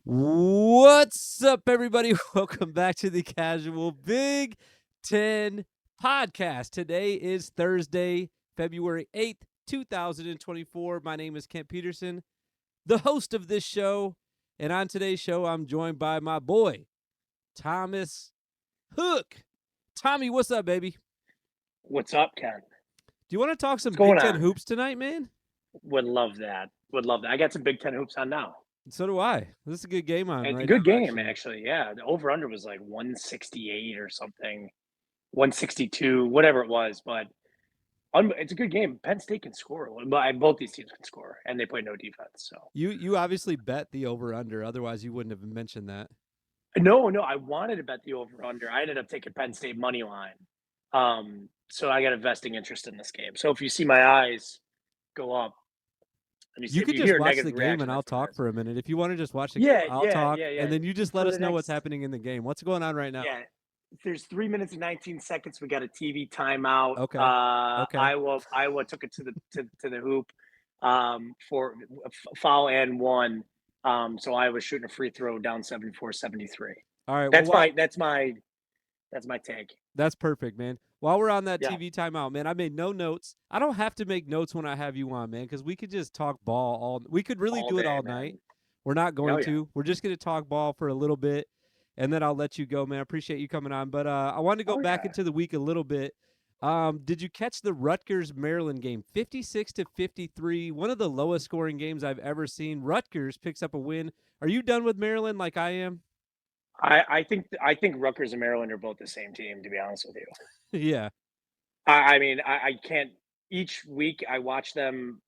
What's up, everybody? Welcome back to the Casual Big Ten Podcast. Today is Thursday, February 8th, 2024. My name is Kent Peterson, the host of this show. And on today's show, I'm joined by my boy, Thomas Hook. Tommy, what's up, baby? What's up, Ken? Do you want to talk some What's Big going Ten on? hoops tonight, man? Would love that. Would love that. I got some Big Ten hoops on now. So do I. This is a good game on It's a right good now, game, actually. actually. Yeah, the over under was like 168 or something, 162, whatever it was. But it's a good game. Penn State can score. Both these teams can score, and they play no defense. So You obviously bet the over-under, otherwise you wouldn't have mentioned that. no, I wanted to bet the over under. I ended up taking Penn State money line. So I got a vesting interest in this game. So if you see my eyes go up, let me see. You If could you just hear a watch the negative game reaction, and I'll that's what it talk is. for a minute. If you want to just watch the game, Yeah, I'll yeah, talk, yeah, yeah. and then you just let For us the know what's next happening in the game. What's going on right now? Yeah, there's 3 minutes and 19 seconds. We got a TV timeout. Okay. Okay. Iowa took it to the hoop for foul and one. So Iowa shooting a free throw down 74-73. All right. Well, That's my take. that's perfect, man. While we're on that Yeah. TV timeout, man, I made no notes. I don't have to make notes when I have you on, man, because we could just talk ball all. We could really All do it day, all night. man. We're not Oh going yeah. to. We're just going to talk ball for a little bit, and then I'll let you go, man. I appreciate you coming on. But I wanted to go Oh back yeah. into the week a little bit. Did you catch the Rutgers Maryland game? 56-53, one of the lowest scoring games I've ever seen. Rutgers picks up a win. Are you done with Maryland like I am? I think Rutgers and Maryland are both the same team. To be honest with you, Yeah. I can't. Each week I watch them.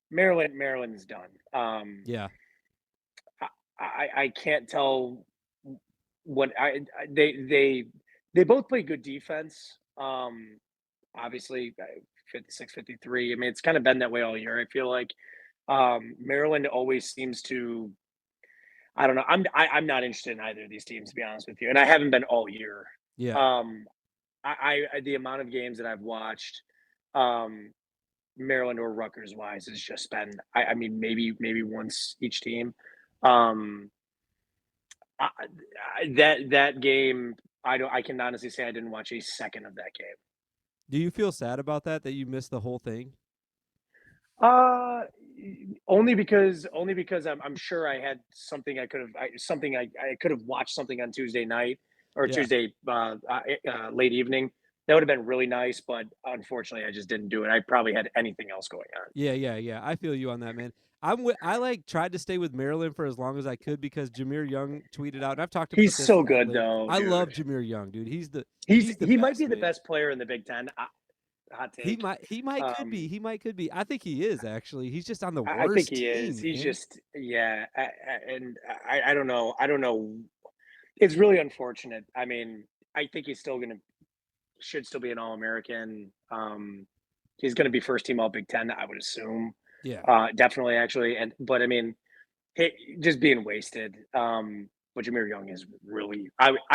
Maryland's done. Yeah. I can't tell what they both play good defense. Obviously 56, 53. I mean, it's kind of been that way all year. I feel like Maryland always seems to. I don't know. I'm not interested in either of these teams, to be honest with you, and I haven't been all year. Yeah. Um, the amount of games that I've watched, um, Maryland or Rutgers wise has just been. I mean, maybe once each team. Um, that game, I can honestly say I didn't watch a second of that game. Do you feel sad about that you missed the whole thing? Uh, only because I'm sure I had something I could have watched something on Tuesday night or Yeah. Tuesday late evening. That would have been really nice, but unfortunately, I just didn't do it. I probably had anything else going on. Yeah. I feel you on that, man. I like tried to stay with Maryland for as long as I could because Jameer Young tweeted out, and I've talked about He's this so at good, length. though, I love dude. Jameer Young, dude. He's He's the he might be best, the man. best player in the Big Ten. Hot take. He might could be. Um, He might could be. I think he is actually. He's just on the I think worst he is. team, He's man. just yeah, and I don't know. I don't know. It's really unfortunate. I mean, I think he's still gonna should still be an All American. He's gonna be first team All Big Ten, I would assume. Yeah. Definitely, actually. But I mean, just being wasted. But Jameer Young is really.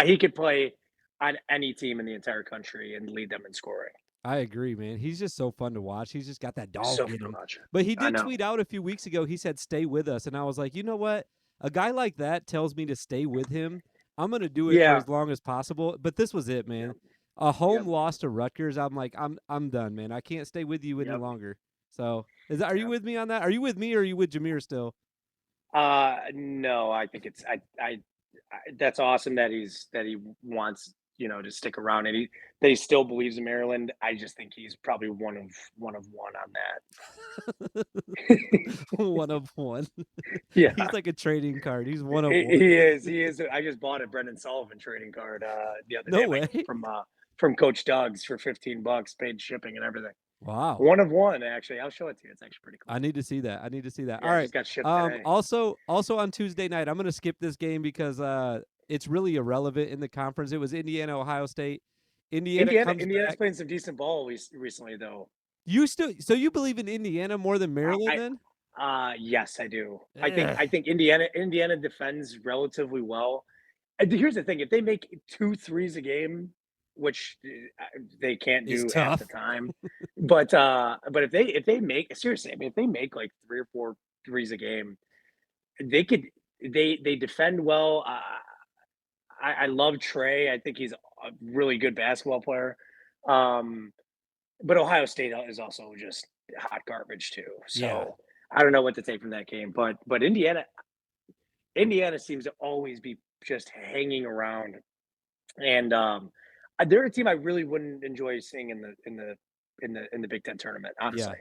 He could play on any team in the entire country and lead them in scoring. I agree, man. He's just so fun to watch. He's just got that So dog in him. much. But he I did know. tweet out a few weeks ago. He said, "Stay with us," and I was like, you know what? A guy like that tells me to stay with him. I'm gonna do it for Yeah. as long as possible. But this was it, man. Yep. A home Yep. loss to Rutgers. I'm like, I'm done, man. I can't stay with you any Yep. longer. So, are you Yep. with me on that? Are you with me or are you with Jameer still? No, I think it's that's awesome that he wants to stick around and that he still believes in Maryland. I just think he's probably one on that. One of one. Yeah, He's like a trading card. He's one of he, one. he is. He is. I just bought a Brendan Sullivan trading card the other day No way. from Coach Doug's for $15, paid shipping and everything. Wow. One of one, actually. I'll show it to you. It's actually pretty cool. I need to see that. I need to see that. All Yeah, it right. just got shipped today. Also on Tuesday night, I'm gonna skip this game because it's really irrelevant in the conference. It was Indiana, Ohio State. Indiana comes Indiana's back. playing some decent ball recently, though. You believe in Indiana more than Maryland I then? Yes, I do. Ugh. I think Indiana defends relatively well. And here's the thing: if they make two threes a game, which they can't It's do half the tough. time, but if they make seriously, I mean, if they make like three or four threes a game, they could they defend well. I love Trey. I think he's a really good basketball player. Um, but Ohio State is also just hot garbage too. Yeah. So I don't know what to take from that game. But Indiana seems to always be just hanging around, and they're a team I really wouldn't enjoy seeing in the Big Ten tournament. Yeah. Honestly,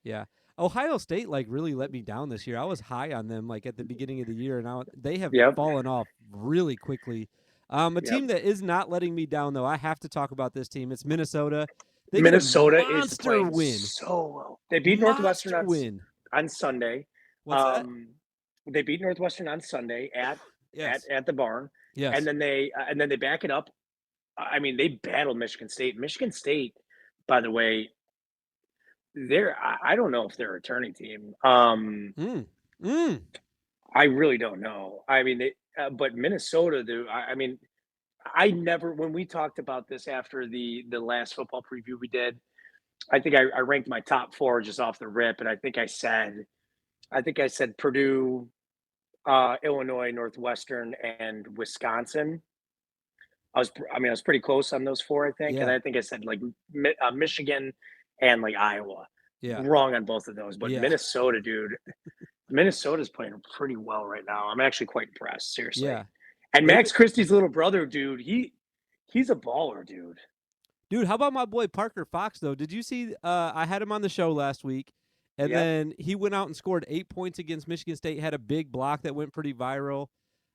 Yeah. Ohio State like really let me down this year. I was high on them like at the beginning of the year, and now they have yep, fallen off really quickly. A yep. team that is not letting me down though. I have to talk about this team. It's Minnesota. They get a Minnesota is monster playing win. so well. They beat Northwestern Monster win. on Sunday. What's that? Um, they beat Northwestern on Sunday Yes. at the barn, Yes. and then they back it up. I mean, they battled Michigan State. Michigan State, by the way, I don't know if they're a returning team. Mm. Mm. I really don't know. I mean, but Minnesota, dude. I mean, I never when we talked about this after the last football preview we did. I think I ranked my top four just off the rip, and I think I said Purdue, Illinois, Northwestern, and Wisconsin. I was pretty close on those four, I think, and Yeah. I think I said like Michigan and like Iowa. Yeah. Wrong on both of those, but Yeah. Minnesota, dude, Minnesota's playing pretty well right now. I'm actually quite impressed, seriously. Yeah. And They Max Christie's little brother, dude, he's a baller, dude. Dude, how about my boy Parker Fox though? Did you see I had him on the show last week and Yep. then he went out and scored 8 points against Michigan State, had a big block that went pretty viral.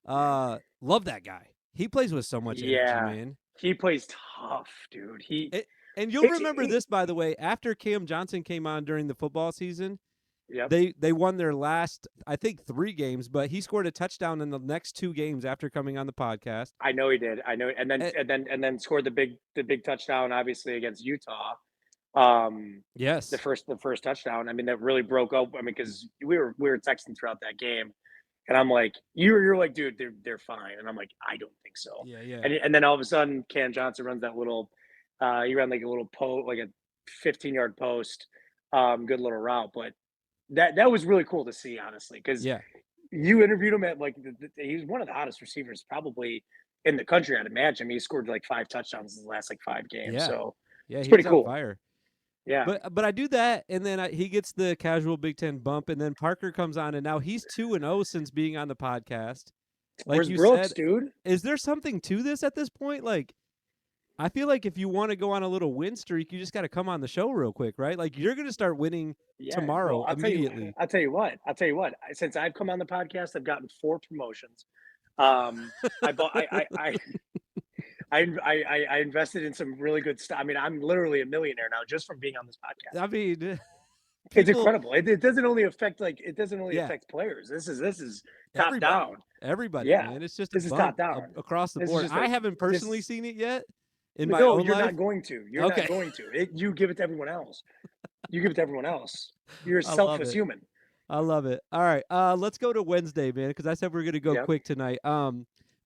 Love that guy. He plays with so much energy, Yeah, man. he plays tough, dude. It, and you'll It's remember this by the way, after Cam Johnson came on during the football season, yep. they won their last I think 3 games, but he scored a touchdown in the next 2 games after coming on the podcast. I know he did. I know, and then Eh, scored the big touchdown, obviously against Utah. yes. The first touchdown. I mean, that really broke up. I mean, because we were texting throughout that game, and I'm like, you're like, dude, they're fine, and I'm like, I don't think so. Yeah, yeah. And then all of a sudden, Cam Johnson runs that little, he ran like a little post, like a 15-yard post, good little route, but that was really cool to see, honestly, because Yeah. you interviewed him at like he's one of the hottest receivers probably in the country, I'd imagine. I mean, he scored like 5 touchdowns in the last like 5 games, Yeah. so Yeah, it's he pretty was on cool. fire. Yeah, But I do that, and then he gets the casual Big Ten bump, and then Parker comes on, and now he's 2-0 since being on the podcast. Like where's you Brooks, said, dude? is there something to this at this point? Like, I feel like if you want to go on a little win streak, you just got to come on the show real quick, right? Like you're going to start winning Yeah, tomorrow well, immediately. I'll tell you what. Since I've come on the podcast, I've gotten 4 promotions. I bought. I invested in some really good stuff. I mean, I'm literally a millionaire now just from being on this podcast. I mean, It's people, incredible. It doesn't only affect yeah, affect players. This is top everybody, down. everybody, Yeah, man. It's just a this is top bump down. across the This is board. just I a haven't this. personally seen it yet in my No, own you're life. not going to. You're Okay. not going to. You give it to everyone else. You give it to everyone else. You're a I love selfless it. human. I love it. All right, let's go to Wednesday, man, because I said we are gonna go Yep. quick tonight.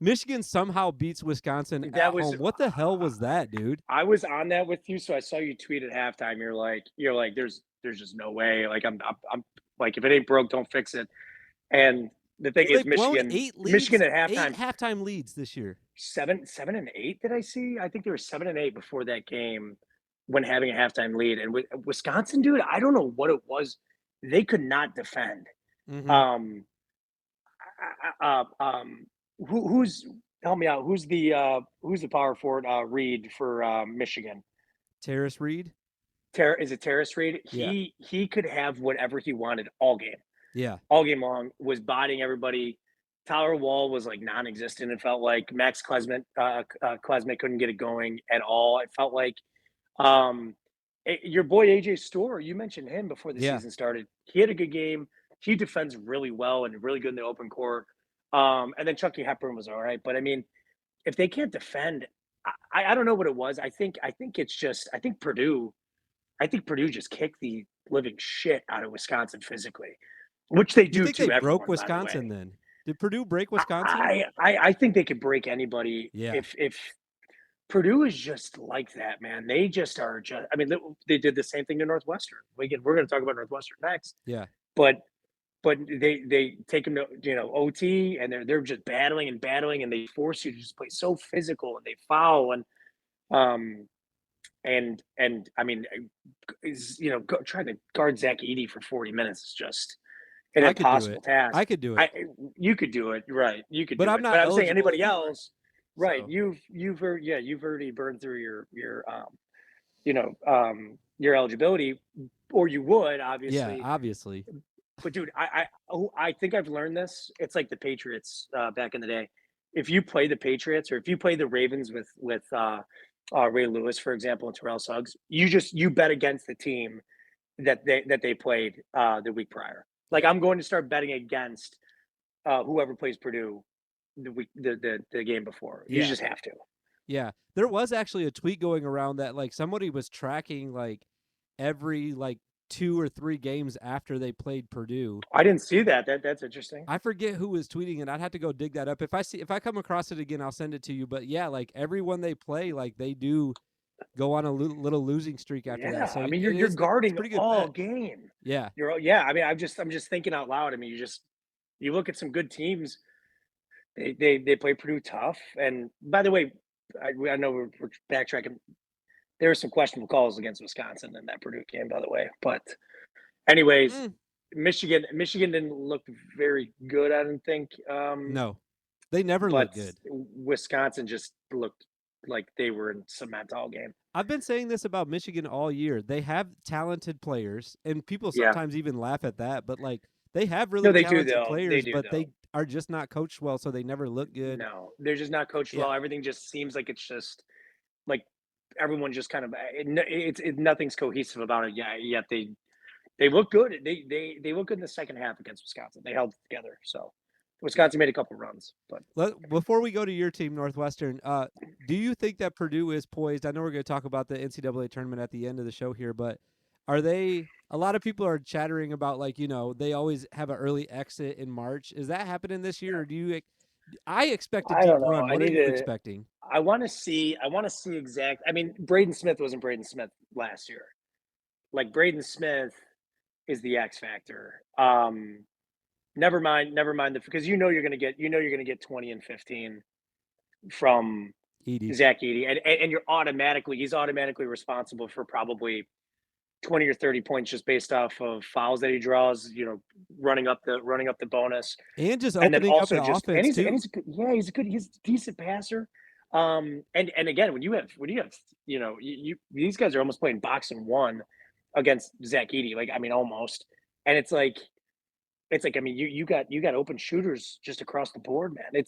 Michigan somehow beats Wisconsin That at was home. What the hell was that, dude? I was on that with you, so I saw you tweet at halftime. You're like, there's just no way. Like I'm like, if it ain't broke, don't fix it. And the thing Well, is, they've blown Michigan, 8 leads, Michigan at 8 halftime, halftime leads this year. 7-8. Did I see? I think they were 7-8 before that game when having a halftime lead. And Wisconsin, dude, I don't know what it was. They could not defend. Mhm. Who's help me out? Who's the power forward? Reed for Michigan. Terrace Reed? Is it Terrace Reed? Yeah. He could have whatever he wanted all game Yeah. long. Was bodying everybody. Tyler Wall was like non-existent. It felt like Max Klesmit couldn't get it going at all. It felt like your boy AJ Storr. You mentioned him before the Yeah. season started. He had a good game. He defends really well and really good in the open court. And then Chucky Hepburn was all right. But I mean, if they can't defend, I don't know what it was. I think it's just I think Purdue just kicked the living shit out of Wisconsin physically, which they You do think to they everyone, broke by the Wisconsin way. then? Did Purdue break Wisconsin? I think they could break anybody Yeah. if Purdue is just like that, man. They just are I mean, they did the same thing to Northwestern. We're going to talk about Northwestern next. Yeah. But but they take them to, OT, and they're just battling and battling, and they force you to just play so physical, and they foul, um and I mean, trying to guard Zach Edey for 40 minutes is just an I could do impossible it. task. I could do it, I You could do it, right? You could but do I'm it, but not I'm saying eligible anybody anymore. else, right? So You've already burned through your eligibility, or you would yeah, obviously. obviously. But dude, I think I've learned this. It's like the Patriots back in the day. If you play the Patriots, or if you play the Ravens with Ray Lewis, for example, and Terrell Suggs, you bet against the team that they played the week prior. Like, Yeah. I'm going to start betting against whoever plays Purdue the game before. You Yeah. just have to. Yeah. There was actually a tweet going around that like somebody was tracking like every like 2 or 3 games after they played Purdue. I didn't see that. That's interesting. I forget who was tweeting it. I'd have to go dig that up. If I come across it again, I'll send it to you. But yeah, like everyone they play, like they do go on a little losing streak after that. Yeah, So I it mean, you're is it's a guarding pretty good all bet. game. Yeah. Yeah. I mean, I'm just thinking out loud. I mean, you look at some good teams. They play Purdue tough. And by the way, I know we're backtracking. There were some questionable calls against Wisconsin in that Purdue game, by the way. But anyways, Mm, Michigan didn't look very good, I don't think. no. They never But look good. Wisconsin just looked like they were in cement all game. I've been saying this about Michigan all year. They have talented players, and people Yeah. sometimes even laugh at that, but like they have really No, they do talented though. They players, do but they though. are just not coached well, so they never look good. No, they're just not coached Yeah. well. Everything just seems like it's just like everyone just kind of nothing's cohesive about it. Yeah, yet they look good. They look good in the second half against Wisconsin. They held it together. So Wisconsin made a couple runs, but Before we go to your team, Northwestern, do you think that Purdue is poised? I know we're going to talk about the NCAA tournament at the end of the show here, but are they? A lot of people are chattering about like they always have an early exit in March. Is that happening this year, or do you? I expect a I deep don't know. run. What are you expecting? I want to see. I want to see exact. I mean, Braden Smith wasn't Braden Smith last year. Like, Braden Smith is the X factor. Never mind because you're gonna get 20 and 15 from Edie. Zach Edey, and he's automatically responsible for probably 20 or 30 points just based off of fouls that he draws, running up the bonus. And just And then opening up also the just offense too. he's good, yeah, he's a decent passer. And again, when you have these guys are almost playing boxing one against Zach Edey, like, I mean, almost. And it's like, I mean, you got open shooters just across the board, man.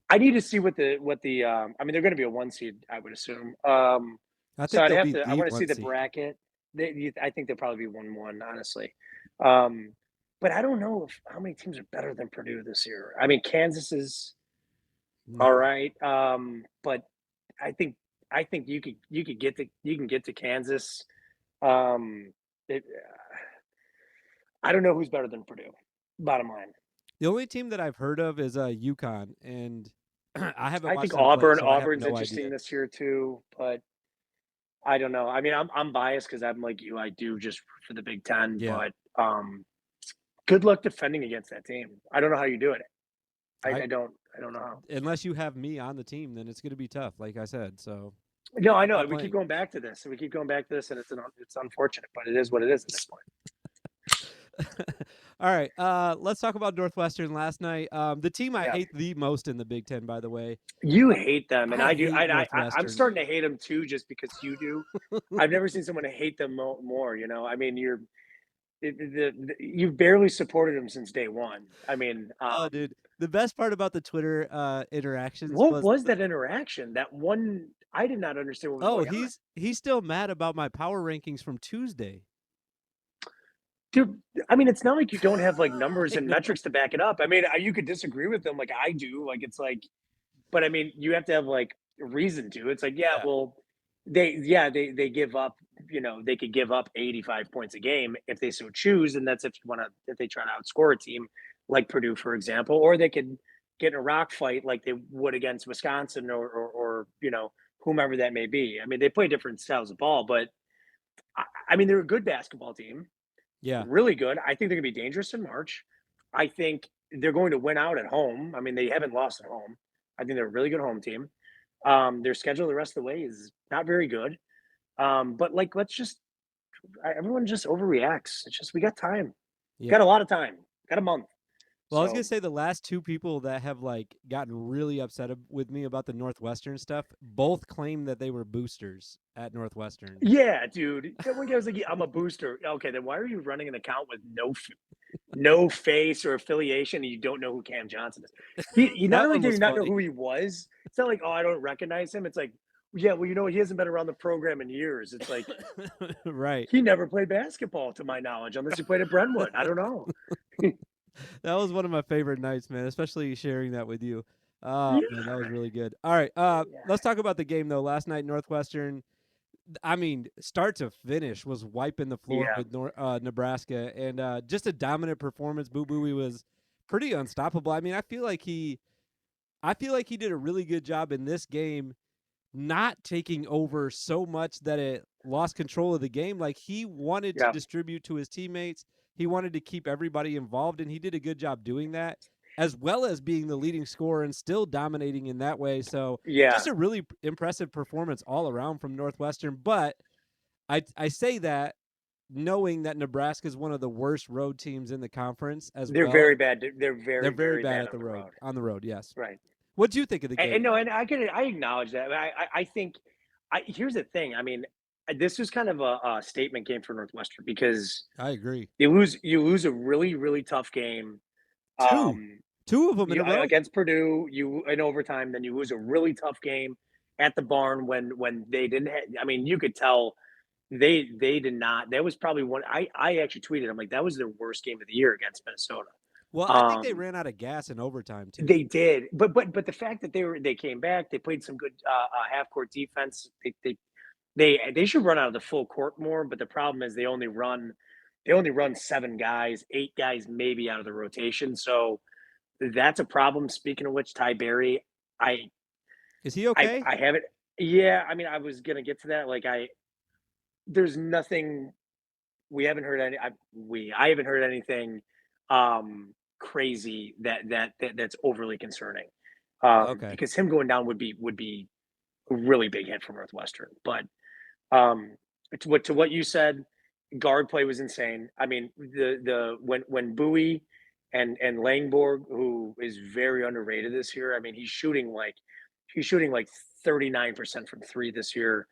I need to see what the I mean, they're going to be a one seed, I would assume. I So think they'll I be want to see one the seed. bracket. I think they'll probably be 1-1, honestly. Um, but I don't know how many teams are better than Purdue this year. I mean, Kansas is all No. right, but I think you can get to Kansas. Um, it, I don't know who's better than Purdue. Bottom line, The only team that I've heard of is UConn, and I haven't I think watched them play, so I have Auburn's no interesting idea. this year too, but I don't know. I mean, I'm biased because I'm like you. I do just for the Big Ten, Yeah. but good luck defending against that team. I don't know how you do it. I I don't know how. Unless you have me on the team, then it's going to be tough, like I said. So No, I know. not We keep playing. going back to this, and we keep going back to this, and it's unfortunate, but it is what it is at this point. All right, let's talk about Northwestern last night. The team I Yeah, hate the most in the Big Ten, by the way. you hate them, and I I do. hate I'm Northwestern. starting to hate them too, just because you do. I've never seen someone hate them more. I mean, you've barely supported them since day one. I mean, Oh, dude, the best part about the Twitter interactions what was was that interaction? That one, I did not understand what was oh, going on. he's still mad about my power rankings from Tuesday. Dude, I mean, it's not like you don't have like numbers I and know. metrics to back it up. I mean, you could disagree with them like I do. Like, it's like, but I mean, you have to have like a reason to. It's like, yeah, Yeah. well, they give up, they could give up 85 points a game if they so choose. And that's if they try to outscore a team like Purdue, for example, or they could get in a rock fight like they would against Wisconsin or whomever that may be. I mean, they play different styles of ball, but I mean, they're a good basketball team. Yeah. really good. I think they're going to be dangerous in March. I think they're going to win out at home. I mean, they haven't lost at home. I think they're a really good home team. Their schedule the rest of the way is not very good. But like, everyone just overreacts. It's just we got time. Yeah. Got a lot of time. Got a month. Well, I was gonna So say the last two people that have like gotten really upset with me about the Northwestern stuff both claim that they were boosters at Northwestern. yeah, dude. That one guy was like, "Yeah, I'm a booster." Okay, then why are you running an account with no face or affiliation, and you don't know who Cam Johnson is? He not That only one did was he not know funny. who he was, it's not like, "Oh, I don't recognize him." It's like, "Yeah, well, he hasn't been around the program in years." It's like, Right. he never played basketball to my knowledge, unless he played at Brentwood. I don't know. That was one of my favorite nights, man, especially sharing that with you. Oh, Yeah, man, that was really good. All right, yeah, let's talk about the game though. Last night, Northwestern, I mean, start to finish, was wiping the floor yeah, with Nebraska, and just a dominant performance. Boo Booey was pretty unstoppable. I mean, I feel like he did a really good job in this game, not taking over so much that it lost control of the game. Like he wanted to yeah, distribute to his teammates. He wanted to keep everybody involved, and he did a good job doing that, as well as being the leading scorer and still dominating in that way. So yeah. just a really impressive performance all around from Northwestern. But I say that knowing that Nebraska is one of the worst road teams in the conference as They're well. very bad. They're They're very, very very bad bad at on the the road. road. On the road, yes. Right. What'd you think of the And game? no, and I acknowledge that. I think here's the thing. I mean, this was kind of a statement game for Northwestern because I agree. you lose a really really tough game. Two, Um, two of them in you a row. against Purdue, you in overtime, then you lose a really tough game at the barn when they didn't. I mean, you could tell they did not. That was probably one. I actually tweeted. I'm like, that was their worst game of the year against Minnesota. Well, I think they Um, ran out of gas in overtime too. they did, but the fact that they came back, they played some good half court defense. They should run out of the full court more, but the problem is they only run 7 guys, 8 guys maybe out of the rotation. So that's a problem. Speaking of which, Ty Berry, I Is he I okay? I haven't. Yeah, I mean, I was gonna get to that. Like there's nothing we haven't heard any. I haven't heard anything crazy that's overly concerning. Okay. Because him going down would be a really big hit for Northwestern. But um, to what you said, guard play was insane. I mean, the when Bowie and Langborg, who is very underrated this year. I mean, he's shooting like 39% from three this year.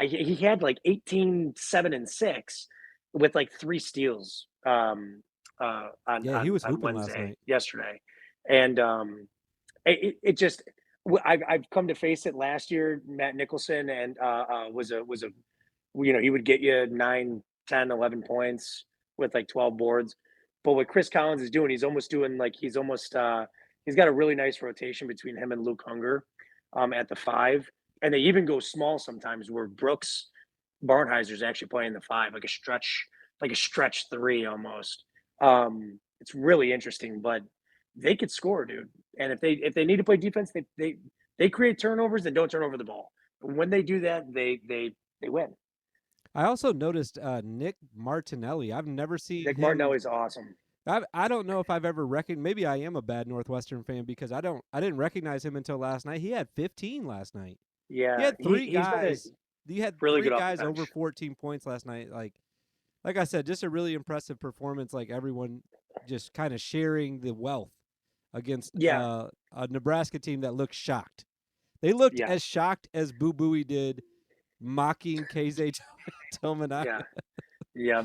He had like 18, 7, and 6 with like 3 steals on Yeah, he on was on hooping last Wednesday night. yesterday, and it just I've come to face it. Last year, Matt Nicholson and was a he would get you 9, 10, 11 points with like 12 boards. But what Chris Collins is doing, he's almost doing like he's got a really nice rotation between him and Luke Hunger at the 5. And they even go small sometimes where Brooks Barnheiser's actually playing the 5, like a stretch 3 almost. It's really interesting, but they could score, dude. And if they need to play defense, they create turnovers and don't turn over the ball. When they do that, they win. I also noticed Nick Martinelli. I've never seen Nick him. Martinelli's awesome. I don't know if I've ever recognized. Maybe I am a bad Northwestern fan because I didn't recognize him until last night. He had 15 last night. He Yeah, had three he's been a guys. He had really three good off the guys over bench. 14 points last night. Like I said, just a really impressive performance. Like everyone just kind of sharing the wealth against Yeah, a Nebraska team that looked shocked. They looked yeah, as shocked as Boo Booey did, mocking KZ Tillman. yeah, yeah.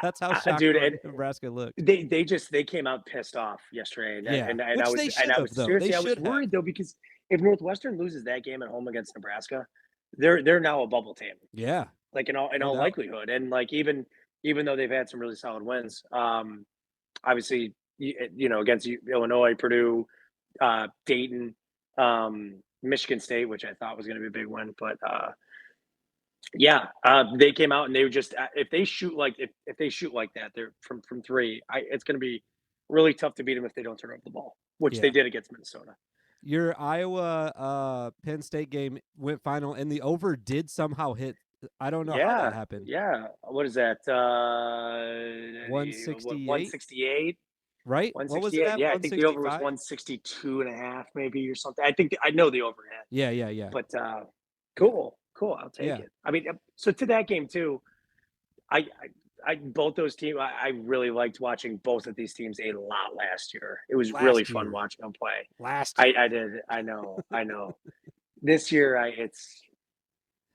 That's how shocked Dude, and Nebraska looked. they came out pissed off yesterday, and Yeah, and I which was they and should I have was though. They seriously I was should have. worried though because if Northwestern loses that game at home against Nebraska, they're now a bubble team, Yeah, like in no all doubt. likelihood, and like even though they've had some really solid wins, obviously against Illinois, Purdue, Dayton, Michigan State, which I thought was going to be a big win, but yeah, they came out and they were just if they shoot like that, they're from three. It's going to be really tough to beat them if they don't turn over the ball, which they Yeah. did against Minnesota. Your Iowa Penn State game went final, and the over did somehow hit I don't know how that Yeah, happened. yeah. What is that? What 168, 168? right? What was it 168. at? Yeah, I think the over was 165? 162 and a half, maybe, or something. I know the over had, Yeah, yeah, yeah. but cool, cool. I'll take Yeah. it. I mean, so to that game too. I, both those teams. I really liked watching both of these teams a lot last year. It was really Last fun year. watching them play. Last year. I did. I know. I know. This year, it's.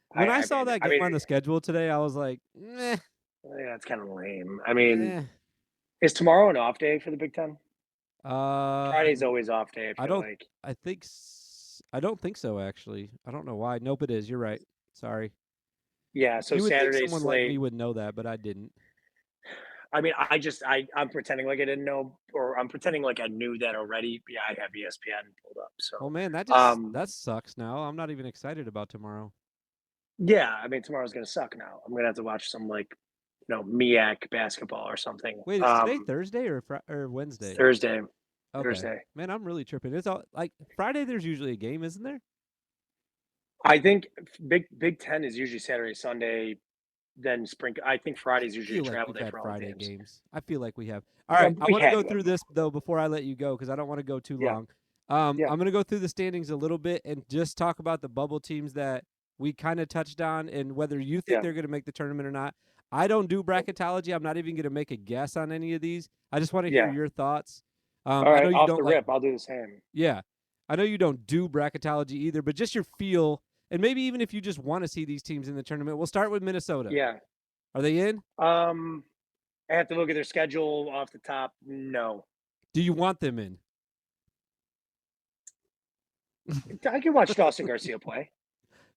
When I I saw mean, that game on the schedule today, I was like, "Meh, yeah, it's kind of lame. I mean, eh." is tomorrow an off day for the Big Ten? Friday's Um, always off day. I I feel don't. like. I don't think so. Actually, I don't know why. Nope, it is. You're right. Sorry. Yeah. So You would think Saturday someone like me slate. would know that, but I didn't. I mean, I'm pretending like I didn't know, or I'm pretending like I knew that already. Yeah, I have ESPN pulled up. Well, So, man, um, that sucks. Now I'm not even excited about tomorrow. yeah, I mean, tomorrow's gonna suck now. I'm gonna have to watch some like, MEAC basketball or something. Wait, is today Thursday or Wednesday? Thursday, Okay, Thursday. man, I'm really tripping. It's all like Friday. There's usually a game, isn't there? I think Big Ten is usually Saturday, Sunday, then spring. I think I Friday's usually a feel like travel we've day had for all the Friday teams. games. I feel like we have. All right, I We want to had, go through this though before I let you go because I don't want to go too yeah, long. yeah, I'm going to go through the standings a little bit and just talk about the bubble teams that we kind of touched on and whether you think yeah. they're going to make the tournament or not. I don't do bracketology. I'm not even going to make a guess on any of these. I just want to hear Yeah. your thoughts. All I know right, you off don't the like, rip, I'll do the same. yeah, I know you don't do bracketology either, but just your feel and maybe even if you just want to see these teams in the tournament. We'll start with Minnesota. Yeah. Are they in? I have to look at their schedule off the top. No, Do you want them in? I can watch Dawson Garcia play.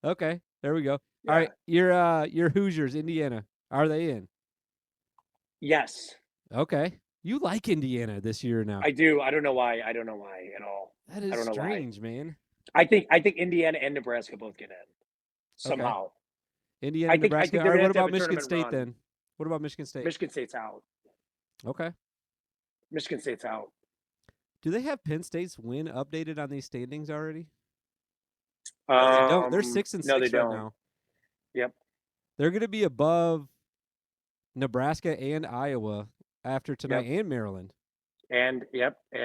Okay, there we go. All Yeah. right, your Hoosiers, Indiana. Are they in? Yes, Okay. You like Indiana this year now. I do. I don't know why. I don't know why at all. That I is don't know why. strange, man. I think Indiana and Nebraska both get in somehow. Indiana, I Nebraska. think All they're right, gonna what have to have about a Michigan tournament State run. then? What about Michigan State? Michigan State's out. Okay. Michigan State's out. Do they have Penn State's win updated on these standings already? No, they don't. They're 6 and No, they 6 right don't. now. Yep. They're going to be above Nebraska and Iowa after tonight and Maryland. And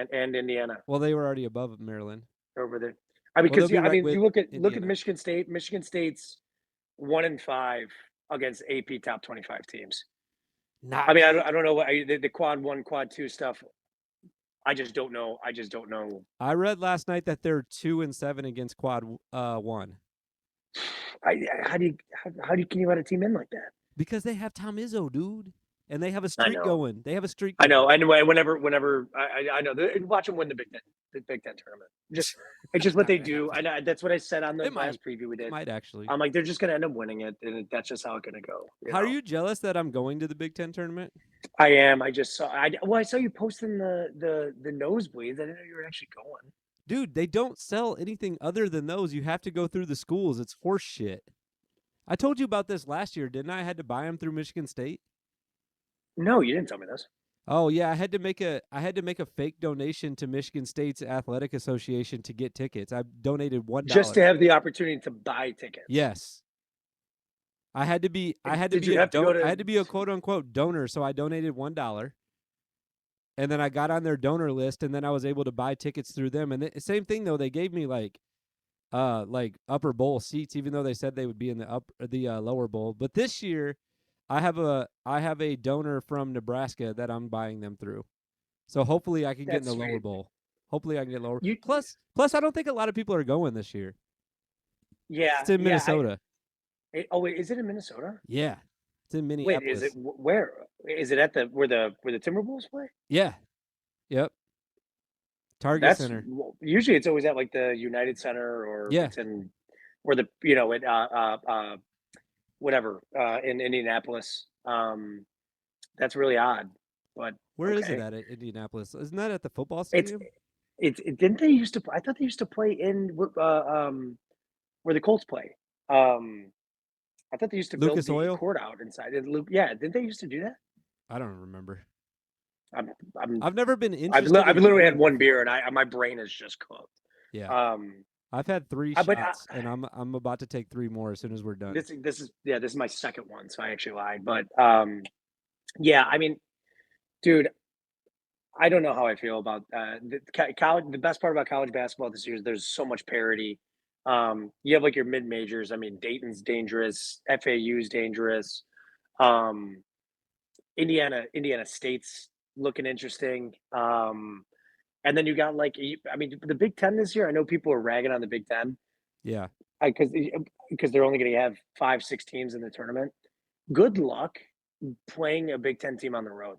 Indiana Well, they were already above Maryland. over there. I mean, Well, they'll because be right with you look at Indiana. Michigan State. Michigan State's 1-5 against AP top 25 teams. Not I mean, good. I don't know what the quad 1, quad 2 stuff. I just don't know. I read last night that they're 2 and 7 against quad 1 can you let a team in like that? because they have Tom Izzo, dude, and they have a I streak know. going. They have a streak. I Going. know. Anyway, whenever I know, watch them win the Big Ten tournament. It's just what they do. I know that's what I said on the last preview we did. It might actually. I'm like, they're just gonna end up winning it, and that's just how it's gonna go. Are you jealous that I'm going to the Big Ten tournament? I am. I just saw. I saw you posting the nosebleeds. I didn't know you were actually going. Dude, they don't sell anything other than those. You have to go through the schools. It's horse shit. I told you about this last year, didn't I? I had to buy them through Michigan State. No, you didn't tell me this. Oh yeah, I had to make a fake donation to Michigan State's athletic association to get tickets. I donated $1 just to have the opportunity to buy tickets. Yes. I had to be a quote unquote donor, so I donated $1. And then I got on their donor list, and then I was able to buy tickets through them. And same thing though, they gave me like upper bowl seats, even though they said they would be in the lower bowl. But this year, I have a donor from Nebraska that I'm buying them through. So hopefully I can get in the lower bowl. Hopefully I can get lower. Plus, I don't think a lot of people are going this year. Yeah, it's in Minnesota. Wait, is it in Minnesota? Yeah, it's in Minneapolis. Wait, is it where? Is it at where the Timberwolves play? Yeah. Yep. Target Center. Usually, it's always at like the United Center or it's in where the whatever in Indianapolis. That's really odd. But where is it at Indianapolis? Isn't that at the football stadium? Didn't they used to? I thought they used to play in where the Colts play. I thought they used to Lucas build the Oil? court out inside. Yeah, didn't they used to do that? I don't remember. I've never been interested. I've literally had one beer and my brain is just cooked. Yeah. I've had 3 but shots, and I'm about to take 3 more as soon as we're done. this is my second one, so I actually lied. But yeah, I mean, dude, I don't know how I feel about college. The best part about college basketball this year is there's so much parity. You have like your mid majors. I mean, Dayton's dangerous, FAU's dangerous. Um, Indiana State's looking interesting. And then you got like, I mean, the Big Ten this year. I know people are ragging on the Big Ten Yeah. because they're only going to have 5, 6 teams in the tournament. Good luck playing a Big Ten team on the road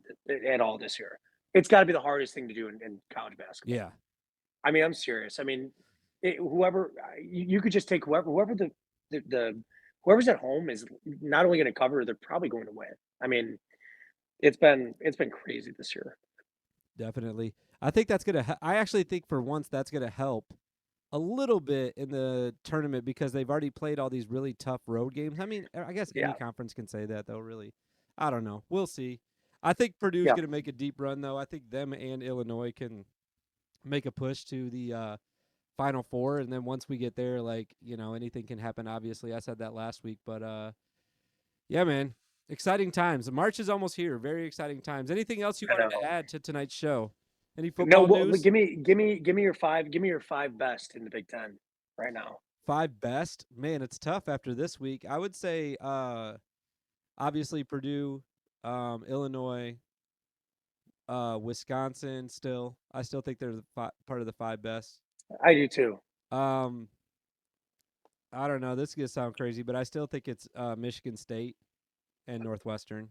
at all this year. It's got to be the hardest thing to do in college basketball. Yeah. I mean, I'm serious. I mean, whoever you could just take whoever the whoever's at home is not only going to cover, they're probably going to win. I mean, it's been crazy this year. Definitely. I think that's gonna. I actually think for once that's gonna help a little bit in the tournament because they've already played all these really tough road games. I mean, I guess any Yeah, conference can say that though. Really, I don't know. We'll see. I think Purdue's yeah, gonna make a deep run though. I think them and Illinois can make a push to the Final Four, and then once we get there, like anything can happen. Obviously, I said that last week, but yeah, man. Exciting times. March is almost here. Very exciting times. Anything else you I wanted know. to add to tonight's show? Any No, football news? give me your five best in the Big Ten right now. 5 best? Man, it's tough after this week. I would say obviously Purdue, Illinois, Wisconsin still. I still think they're part of the 5 best. I do too. Um I don't know. This is going to sound crazy, but I still think it's Michigan State and Northwestern.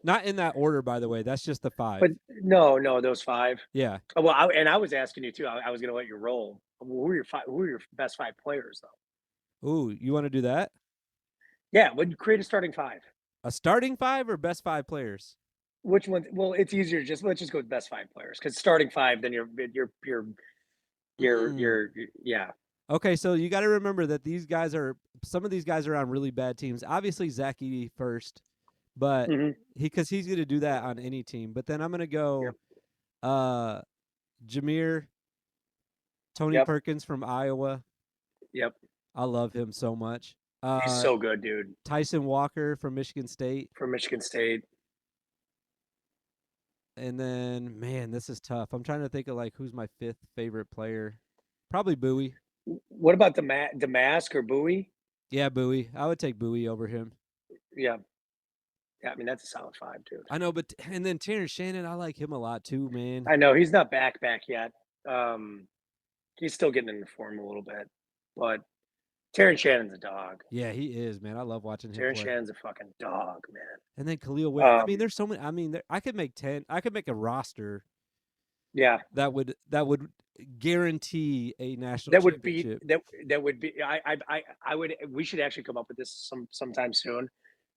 Not in that order, by the way. That's just the 5. But no, those five. Yeah. Oh, well, I was asking you too. I was going to let you roll. Who are your five? Who are your best five players though? Ooh, you want to do that? Yeah, would create a starting five. A starting 5 or best 5 players? Which one? Well, it's easier. Let's just go with best five players because starting five, then Mm. yeah. Okay, so you got to remember that some of these guys are on really bad teams. Obviously, Zach Edey first, but Hmm. he's going to do that on any team. But then I'm going to go Yep. uh, Jameer, Tony Yep. Perkins from Iowa. Yep. I love him so much. He's so good, dude. Tyson Walker from Michigan State. From Michigan State. And then, man, this is tough. I'm trying to think of like who's my 5th favorite player. Probably Bowie. What about Damask or Bowie? Yeah, Bowie. I would take Bowie over him. Yeah. Yeah, I mean that's a solid five, dude. I know, but and then Terrence Shannon, I like him a lot too, man. I know he's not back yet. Um, he's still getting into form a little bit, but Terrence Shannon's a dog. Yeah, he is, man. I love watching him Terrence play. Shannon's a fucking dog, And then Khalil Wade. man. I mean, there's so many. I mean, I could make 10. I could make a roster Yeah, that would guarantee a national that would be championship. that would be. I would. We should actually come up with this sometime soon.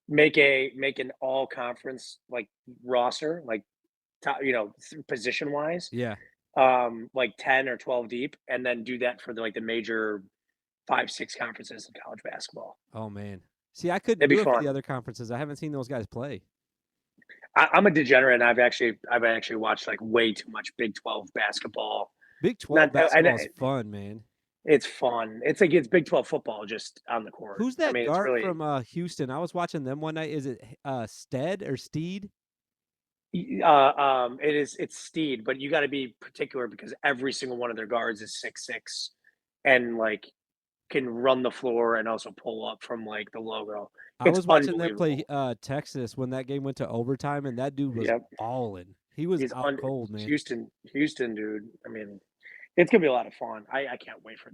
Make an all conference like roster, like top, position wise, Yeah. like 10 or 12 deep, and then do that for the major 5, 6 conferences in college basketball. Oh man. See, I couldn't That'd be do it for the fun. other conferences. I haven't seen those guys play. I'm a degenerate, and I've actually watched like way too much Big 12 basketball. Big 12 Not basketball is fun, man. It's fun. It's like it's Big 12 football just on the court. Who's I that mean, it's guard really from Houston? I was watching them one night. Is it Stead or Steed? it's Steed, but you got to be particular because every single one of their guards is 6'6", and like can run the floor and also pull up from like the logo. I It's was watching them play unbelievable. Texas when that game went to overtime, and that dude was Yep. balling. He was He's out cold, man. Houston, dude. I mean, it's gonna be a lot of fun. I can't wait for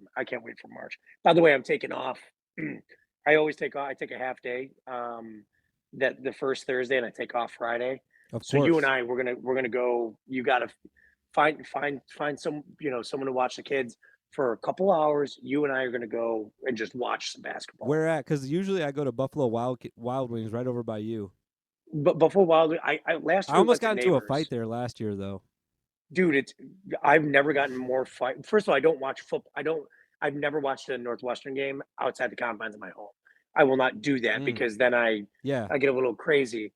March. By the way, I'm taking off. I always take off. I take a half day. That the first Thursday, and I take off Friday. Of So you and course. I, we're gonna go. You gotta find someone to watch the kids for a couple hours. You and I are gonna go and just watch some basketball. Where at? Because usually I go to Buffalo Wild Wings right over by you. But before Wild, I last I year we almost went to got into a fight Neighbors. there last year, though. Dude, I've never gotten more fight. First of all, I don't watch football. I've never watched a Northwestern game outside the confines of my home. I will not do that Mm, because then I yeah. I get a little crazy.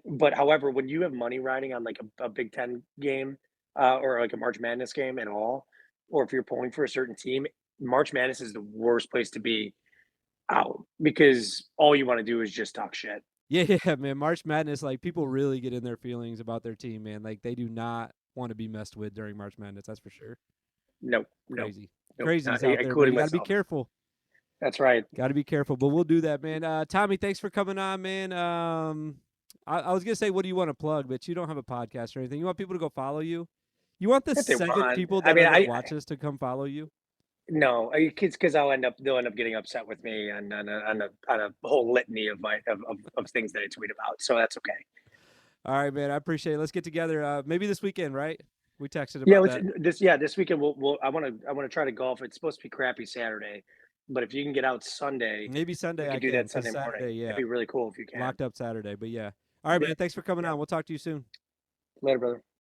But however, when you have money riding on like a Big Ten game, or like a March Madness game at all, or if you're pulling for a certain team, March Madness is the worst place to be out because all you want to do is just talk shit. Yeah, yeah, man. March Madness, like people really get in their feelings about their team, man. Like they do not want to be messed with during March Madness. That's for sure. Nope, nope, Crazy, nope. crazies out there, man. Including You got to be myself. careful. That's right. Got to be careful. But we'll do that, man. Tommy, thanks for coming on, man. I was gonna say, what do you want to plug? But you don't have a podcast or anything. You want people to go follow you? You want the If they 7 want, people I that mean, are gonna watch us to come follow you? no, kids, because they'll end up getting upset with me on a whole litany of of things that I tweet about. So that's okay. All right, man. I appreciate it. Let's get together. Maybe this weekend, right? We texted Yeah, about that. this weekend we'll I want to try to golf. It's supposed to be crappy Saturday, but if you can get out Sunday, Maybe we Sunday I could do can, that because Sunday morning. Saturday, That'd yeah, be really cool if you can. locked up Saturday. But yeah. All right, Yeah, man. Thanks for coming yeah. on. We'll talk to you soon. Later, brother.